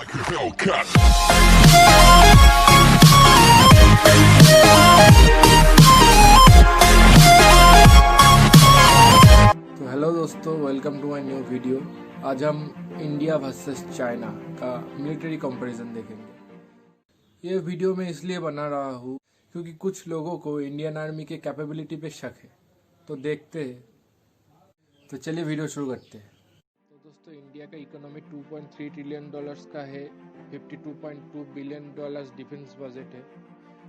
like a Hellcat. तो hello दोस्तों, welcome to my new video. आज हम इंडिया वर्सेस चाइना का मिलिट्री कंपैरिजन देखेंगे। ये वीडियो मैं इसलिए बना रहा हूँ क्योंकि कुछ लोगों को इंडियन आर्मी के कैपेबिलिटी पे शक है। तो देखते हैं, तो चलिए वीडियो शुरू करते हैं। तो दोस्तों, इंडिया का इकोनॉमी 2.3 ट्रिलियन डॉलर्स का है। 52.2 बिलियन डॉलर्स डिफेंस बजट है।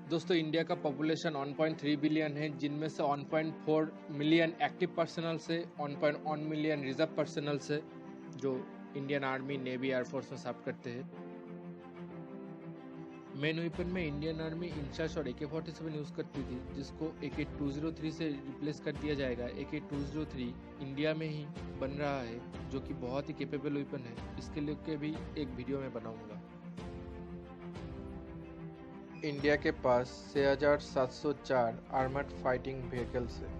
दोस्तों, इंडिया का पॉपुलेशन 1.3 बिलियन है, जिनमें से 1.4 मिलियन एक्टिव पर्सनल से 1.1 मिलियन रिजर्व पर्सनल से, जो इंडियन आर्मी, नेवी, एयरफोर्स में सर्व करते हैं। मेन वेपन में इंडियन आर्मी इंशास और AK-47 यूज़ करती थी, जिसको AK-203 से रिप्लेस कर दिया जाएगा। AK-203 इंडिया में ही बन रहा है, जो कि बहुत ही कैपेबल वेपन है। इसके लिए भी एक वीडियो में बनाऊंगा। इंडिया के पास 6,704 आर्मर्ड फाइटिंग व्हीकल्स है।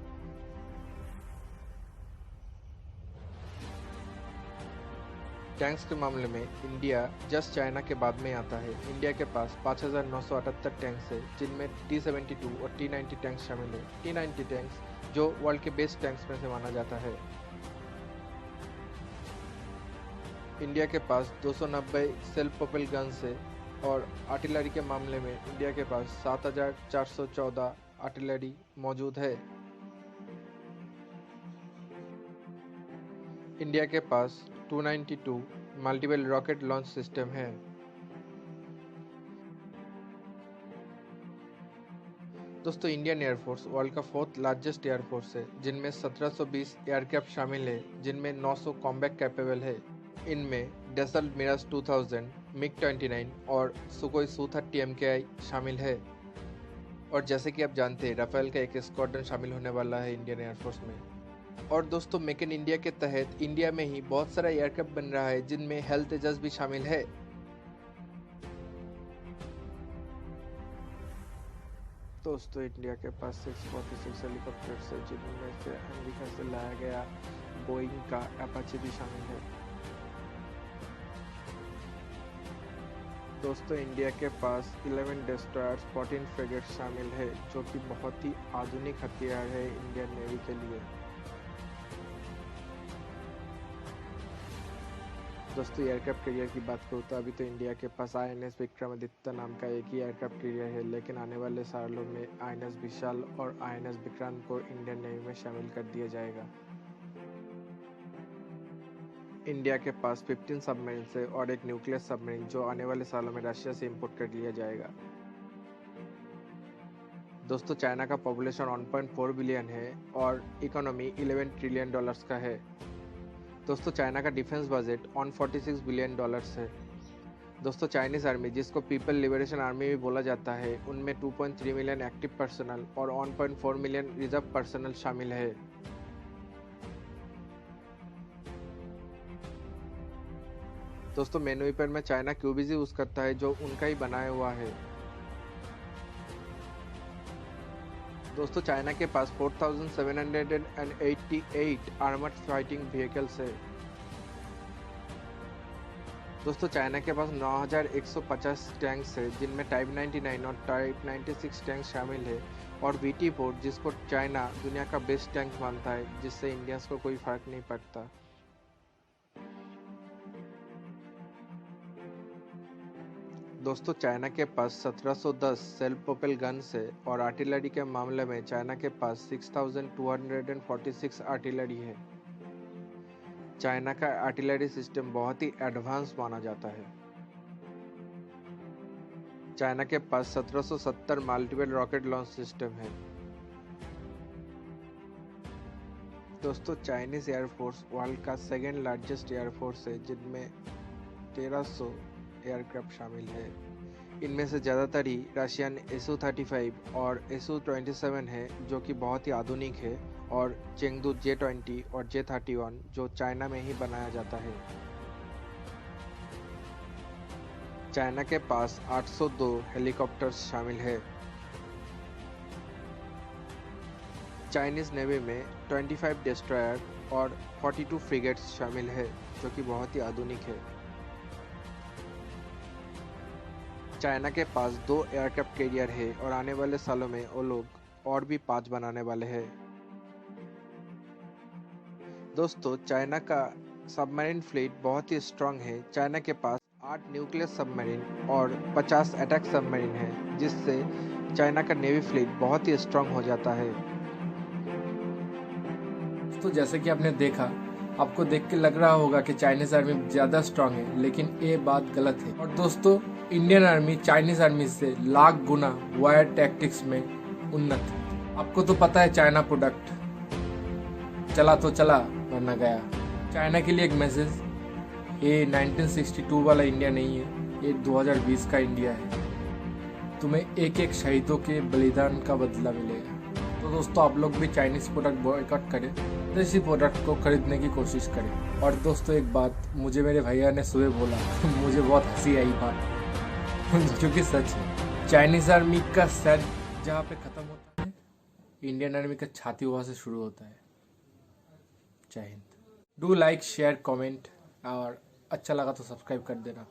टैंक्स के मामले में इंडिया जस्ट चाइना के बाद में आता है। इंडिया के पास 5,978 टैंक्स है, जिनमें T-72 और T-90 टैंक्स शामिल है। T-90 टैंक्स जो वर्ल्ड के बेस्ट टैंक्स में से माना जाता है। इंडिया के पास 290 सेल्फ प्रोपेल गन्स है और आर्टिलरी के मामले में इंडिया के पास 7,414 आर्टिलरी मौजूद है। इंडिया के पास 292 मल्टीपल रॉकेट लॉन्च सिस्टम है। दोस्तों, इंडियन एयरफोर्स वर्ल्ड का 4th लार्जेस्ट एयरफोर्स है, जिनमें 1720 एयरक्राफ्ट शामिल है, जिनमें 900 कॉम्बैट कैपेबल है। इनमें डैसल्ट मिराज 2000, MiG-29 और सुकोई Su-30 MKI शामिल है। और जैसे कि आप जानते हैं, राफेल का एक स्क्वाड्रन शामिल होने वाला है इंडियन एयरफोर्स में। और दोस्तों, मेक इन इंडिया के तहत इंडिया में ही बहुत सारा एयरक्राफ्ट बन रहा है, जिनमें हेल्थ तेजस भी शामिल है। दोस्तों, इंडिया के पास 646 हेलीकॉप्टर्स है, जिनमें से अमेरिका से लाया गया बोइंग का अपाचे भी शामिल है। दोस्तों, इंडिया के पास 11 डेस्ट्रॉयर्स, 14 फ्रिगेट्स शामिल है, जो कि बहुत ही आधुनिक हथियार है इंडियन नेवी के लिए। दोस्तों, एयरक्राफ्ट कैरियर की बात करूँ तो अभी तो इंडिया के पास INS विक्रमादित्य नाम का एक ही एयरक्राफ्ट कैरियर है, लेकिन आने वाले सालों में INS विशाल और INS विक्रांत को इंडियन नेवी में शामिल कर दिया जाएगा। इंडिया के पास 15 सबमरीन है और एक न्यूक्लियर सबमरीन, जो आने वाले सालों में रशिया से इंपोर्ट कर लिया जाएगा। दोस्तों, चाइना का पॉपुलेशन 1.4 बिलियन है और इकोनॉमी 11 ट्रिलियन डॉलर्स का है। दोस्तों, चाइना का डिफेंस बजट 146 बिलियन डॉलर्स है। दोस्तों, चाइनीज आर्मी, जिसको पीपल लिबरेशन आर्मी भी बोला जाता है, उनमें 2.3 मिलियन एक्टिव पर्सनल और 1.4 मिलियन रिजर्व पर्सनल शामिल है। दोस्तों, मेन वेपन में चाइना क्यूबीज यूज करता है, जो उनका ही बनाया हुआ है। दोस्तों, चाइना के पास 4,788 आर्मर्ड फाइटिंग व्हीकल्स है। दोस्तों, चाइना के पास 9,150 टैंक्स है, जिनमें टाइप 99 और टाइप 96 टैंक शामिल है, और VT-4, जिसको चाइना दुनिया का बेस्ट टैंक मानता है, जिससे इंडियंस को कोई फर्क नहीं पड़ता। दोस्तों, चाइना के पास 1710 सेल्फ प्रोपेल गन्स है और आर्टिलरी के मामले में चाइना के पास 6,246 आर्टिलरी है। चाइना का आर्टिलरी सिस्टम बहुत ही एडवांस माना जाता है। चाइना के पास 1770 मल्टीपल रॉकेट लॉन्च सिस्टम है। दोस्तों, चाइनीज एयरफोर्स वर्ल्ड का 2nd लार्जेस्ट एयरफोर्स है, जिनमें 1300 एयरक्राफ्ट शामिल है। इनमें से ज़्यादातर ही रशियन Su-35 और Su-27 है, जो कि बहुत ही आधुनिक है, और चेंगडू J-20 और J-31, जो चाइना में ही बनाया जाता है। चाइना के पास 802 हेलीकॉप्टर्स शामिल है। चाइनीज नेवी में 25 डिस्ट्रॉयर और 42 फ्रिगेट्स शामिल है, जो कि बहुत ही आधुनिक है। चाइना के पास 2 एयरक्राफ्ट कैरियर है और आने वाले सालों में वो लोग और भी 5 बनाने वाले हैं। दोस्तों, चाइना का सबमरीन फ्लीट बहुत ही स्ट्रांग है। चाइना के पास 8 न्यूक्लियर सबमरीन और 50 अटैक सबमरीन है, जिससे चाइना का नेवी फ्लीट बहुत ही स्ट्रांग हो जाता है। तो जैसे कि आपने देखा, आपको देख के लग रहा होगा कि चाइनीज आर्मी ज़्यादा स्ट्रांग है, लेकिन ये बात गलत है। और दोस्तों, इंडियन आर्मी चाइनीज आर्मी से लाख गुना वायर टैक्टिक्स में उन्नत है। आपको तो पता है चाइना प्रोडक्ट चला तो चला वरना गया। चाइना के लिए एक मैसेज, ये 1962 वाला इंडिया नहीं है, ये 2020 का इंडिया है। तुम्हें एक एक शहीदों के बलिदान का बदला मिलेगा। तो दोस्तों, आप लोग भी चाइनीज प्रोडक्ट बॉयकॉट करें, देसी प्रोडक्ट को खरीदने की कोशिश करें। और दोस्तों, एक बात मुझे मेरे भैया ने सुबह बोला, मुझे बहुत हंसी आई बात, क्योंकि सच है। चाइनीज आर्मी का सर जहाँ पे खत्म होता है, इंडियन आर्मी का छाती वहाँ से शुरू होता है। जय Hind. Do like, share, comment, और अच्छा लगा तो सब्सक्राइब कर देना।